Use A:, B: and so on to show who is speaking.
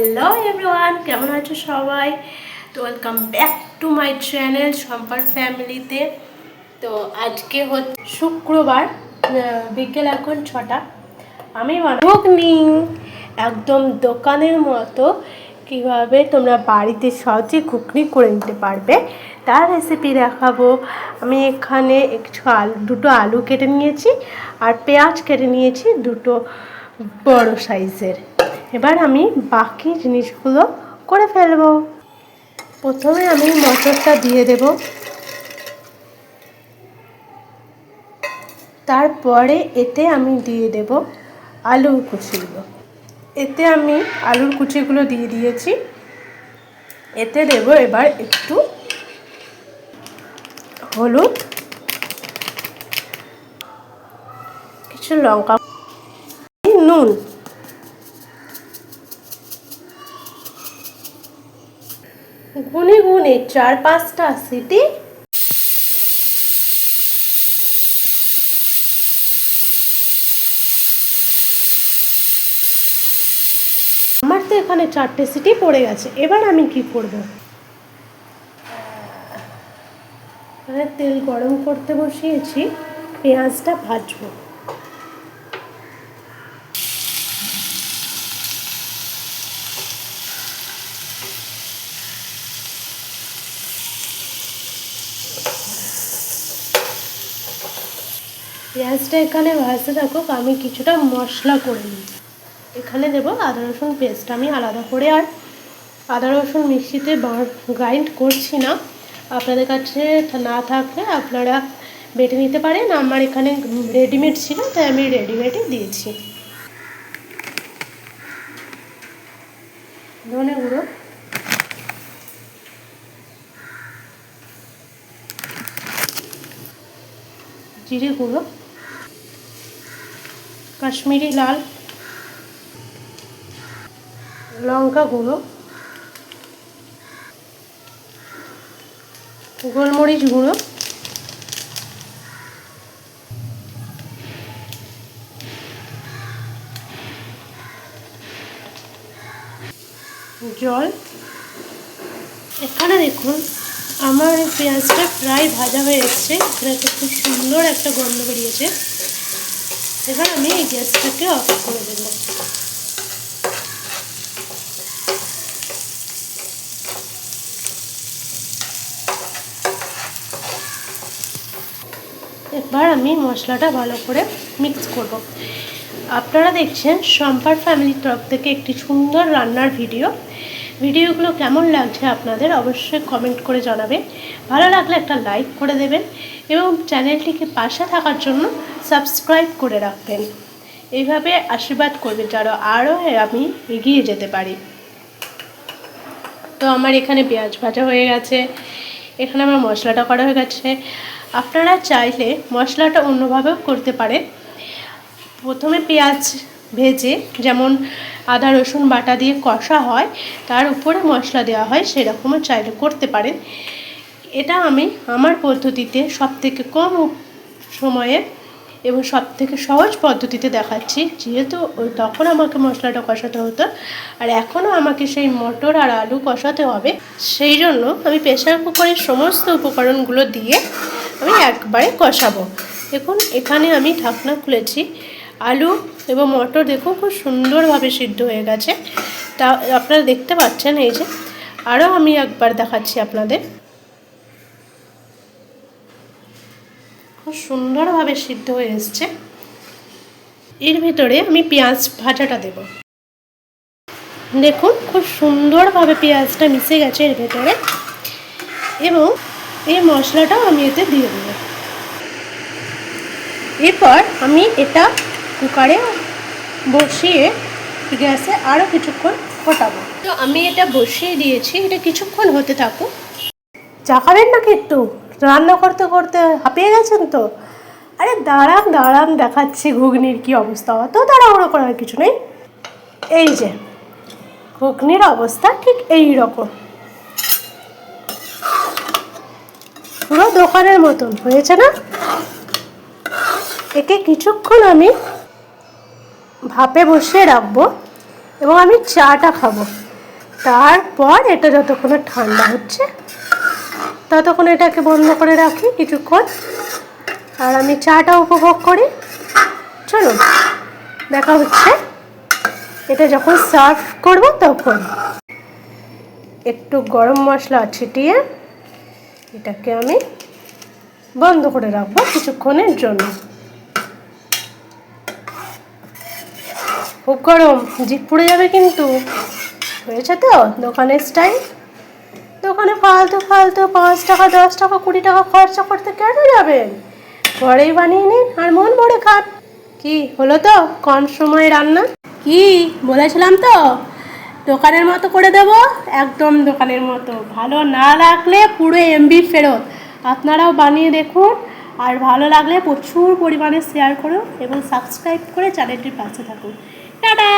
A: Hello everyone, কেমন আছো সবাই? তো welcome back to my channel সম্পার ফ্যামিলিতে। তো আজকে হচ্ছে শুক্রবার, বিকেল এখন 6টা। আমি ঘুগনি একদম দোকানের মতো কীভাবে তোমরা বাড়িতে সহজে ঘুগনি করে নিতে পারবে তার রেসিপি দেখাবো। আমি এখানে দুটো আলু কেটে নিয়েছি আর পেঁয়াজ কেটে নিয়েছি দুটো বড় সাইজের। এবার আমি বাকি জিনিসগুলো করে ফেলবো। প্রথমে আমি মটরটা দিয়ে দেব, তারপরে এতে আমি দিয়ে দেব আলুর কুচিগুলো। এতে আমি আলুর কুচিগুলো দিয়ে দিয়েছি। এতে দেব এবার একটু হলুদ, কিছু লঙ্কা, নুন। গুনে গুনে 4-5টা সিটি আমার তো এখানে 4টে সিটি পড়ে গেছে। এবার আমি কি করব, তেল গরম করতে বসিয়েছি, পেঁয়াজটা ভাজবো। পেঁয়াজটা এখানে ভাজতে থাকুক, আমি কিছুটা মশলা করে নিই। এখানে দেবো আদা রসুন পেস্ট। আমি আলাদা করে আর আদা রসুন মিক্সিতে গ্রাইন্ড করছি না। আপনাদের কাছে না থাকলে আপনারা বেটে নিতে পারেন। আমার এখানে রেডিমেড ছিল, তাই আমি রেডিমেডই দিয়েছি। ধনে গুঁড়ো, জিরে গুঁড়ো, কাশ্মীরি লাল লঙ্কা গুঁড়ো, গোলমরিচ গুঁড়ো, জল। এখানে দেখুন আমার পেঁয়াজটা প্রায় ভাজা হয়ে এসছে। এখানে খুব সুন্দর একটা গন্ধ বেরিয়েছে। এবার আমি এই গ্যাসটাকে অফ করে দেব। এবার আমি মশলাটা ভালো করে মিক্স করব। আপনারা দেখছেন সম্পার ফ্যামিলির তরফ থেকে একটি সুন্দর রান্নার ভিডিওগুলো কেমন লাগছে আপনাদের অবশ্যই কমেন্ট করে জানাবেন। ভালো লাগলে একটা লাইক করে দেবেন এবং চ্যানেলটিকে পাশে থাকার জন্য সাবস্ক্রাইব করে রাখবেন। এইভাবে আশীর্বাদ করবেন যেন আরও আমি এগিয়ে যেতে পারি। তো আমার এখানে পেঁয়াজ ভাজা হয়ে গেছে, এখানে আমার মশলাটা করা হয়ে গেছে। আপনারা চাইলে মশলাটা অন্যভাবেও করতে পারেন। প্রথমে পেঁয়াজ ভেজে যেমন আদা রসুন বাটা দিয়ে কষা হয়, তার উপরে মশলা দেওয়া হয়, সেরকমও চাইলে করতে পারেন। এটা আমি আমার পদ্ধতিতে সবথেকে কম সময়ে এবং সবথেকে সহজ পদ্ধতিতে দেখাচ্ছি। যেহেতু তখন আমাকে মশলাটা কষাতে হতো আর এখনও আমাকে সেই মটর আর আলু কষাতে হবে, সেই জন্য আমি প্রেসার কুকারের সমস্ত উপকরণগুলো দিয়ে আমি একবারে কষাবো। দেখুন এখানে আমি ঢাকনা খুলেছি, আলু এবং মটর দেখুন খুব সুন্দরভাবে সিদ্ধ হয়ে গেছে। তা আপনারা দেখতে পাচ্ছেন, এই যে আরও আমি একবার দেখাচ্ছি আপনাদের। খুব সুন্দরভাবে সিদ্ধ হয়ে এসছে। এর ভিতরে আমি পেঁয়াজ ভাজাটা দেব। দেখুন খুব সুন্দরভাবে পেঁয়াজটা মিশে গেছে এর ভেতরে এবং এই মশলাটাও আমি এতে দিয়ে দেব। এরপর আমি এটা কুকারে বসিয়ে গ্যাসে আরও কিছুক্ষণ ফোটাবো। তো আমি এটা বসিয়ে দিয়েছি, এটা কিছুক্ষণ হতে থাকুক। চা খাবেন নাকি একটু? রান্না করতে করতে হাঁপিয়ে গেছেন তো? আরে দাঁড়ান দেখাচ্ছি ঘুগনির কি অবস্থা। অত তাড়াহুড়ো করার কিছু নেই। এই যে ঘুগনির অবস্থা ঠিক এই রকম, পুরো দোকানের মতন হয়েছে না? একে কিছুক্ষণ আমি ভাপে বসিয়ে রাখবো এবং আমি চাটা খাবো। তারপর এটা যতক্ষণ ঠান্ডা হচ্ছে ততক্ষণ এটাকে বন্ধ করে রাখি কিছুক্ষণ, আর আমি চাটা উপভোগ করি। চলুন দেখা হচ্ছে এটা যখন সার্ভ করব তখন। একটু গরম মশলা ছিটিয়ে এটাকে আমি বন্ধ করে রাখবো কিছুক্ষণের জন্য। খুব গরম, জিভ পুড়ে যাবে কিন্তু। হয়েছে তো দোকানের স্টাইল। দোকানে ফালতু ফালতু 5 টাকা 10 টাকা 20 টাকা খরচা করতে কেন যাবেন? ঘরেই বানিয়ে নিন আর মন ভরে খান। কি হলো তো কম সময়ে রান্না? কি বলেছিলাম তো দোকানের মতো করে দেব, একদম দোকানের মতো। ভালো না লাগলে পুরো এমবি ফেরত। আপনারাও বানিয়ে দেখুন, আর ভালো লাগলে প্রচুর পরিমাণে শেয়ার করুন এবং সাবস্ক্রাইব করে চ্যানেলটির পাশে থাকুন। টাটা।